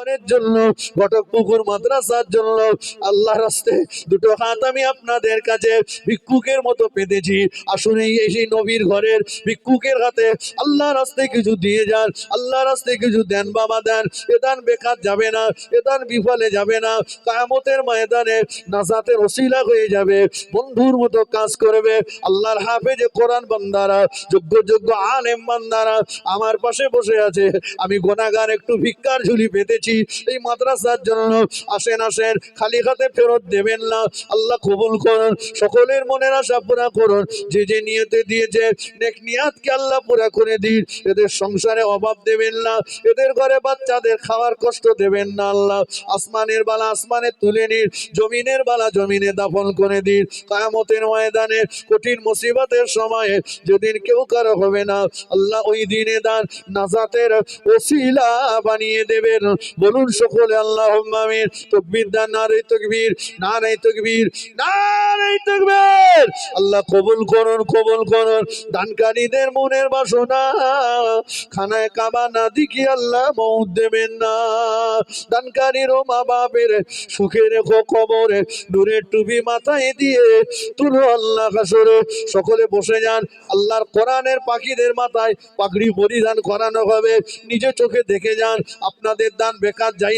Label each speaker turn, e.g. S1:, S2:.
S1: ভবনের জন্য, ঘটকপুকুর মাদ্রাসার জন্য আল্লাহ রাস্তে দুটো হাত আমি আপনাদের কাছে ভিক্ষুকের মতো পেতেছি। আসুন এই নবীর ঘরের ভিক্ষুকের হাতে আল্লাহ রাস্তায় কিছু দিয়ে যান, আল্লাহ রাস্তায় কিছু দেন বাবা, দেন। এ দান বেকার যাবে না, এ দান বিফলে যাবে না, কিয়ামতের ময়দানে নাজাতের ওসিলা হয়ে যাবে, বন্ধুর মতো কাজ করবে। আল্লাহর হাফেজে কোরআন বান্দারা, যোগ্য যোগ্য আলেম বান্দারা আমার পাশে বসে আছে। আমি গুনাহগার, একটু ভিক্ষার ঝুলি পেতেছি এই মাদ্রাসার জন্য। আসেন আসেন, খালি হাতে ফেরত দেবেন না। আল্লাহ কবুল করুন, সকলের মনের আশা পুরা করুন। যে যে নিয়তে দিয়েছে নেক নিয়াতকে আল্লাহ পুরা করে দিন। এদের সংসারে অভাব দেবেন না, এদের ঘরে বাচ্চাদের খাওয়ার কষ্ট দেবেন না। আল্লাহ আসমানের বালা আসমানে তুলে নিন, জমিনের বালা জমিনে দাফন করে দিন। কিয়ামতের ময়দানে কঠিন মুসিবতের সময়ে যেদিন কেউ কারো হবে না, আল্লাহ ওই দিনে দান নাজাতের ওসিলা বানিয়ে দেবেন। বলুন সকলে আল্লাহুম্মা আমিন। তাকবীর দান, নারে তাকবীর, নারে তাকবীর, নারে তাকবীর। আল্লাহ কবুল করুন, কবুল করুন। দানকারীদের মনের বাসনা খানায় কাবা না দেখি আল্লাহ মউত দেবেন না। দানকারীর ও মা বাপের সুখে রেখো কবরে, নূরের টুপি মাথায় দিয়ে তুলো আল্লাহ হাসরে। সকলে বসে যান। আল্লাহর কোরআনের পাখিদের মাথায় পাগড়ি পরিধান করানো হবে। নিজে চোখে দেখে যান, আপনাদের দান বেকার যাই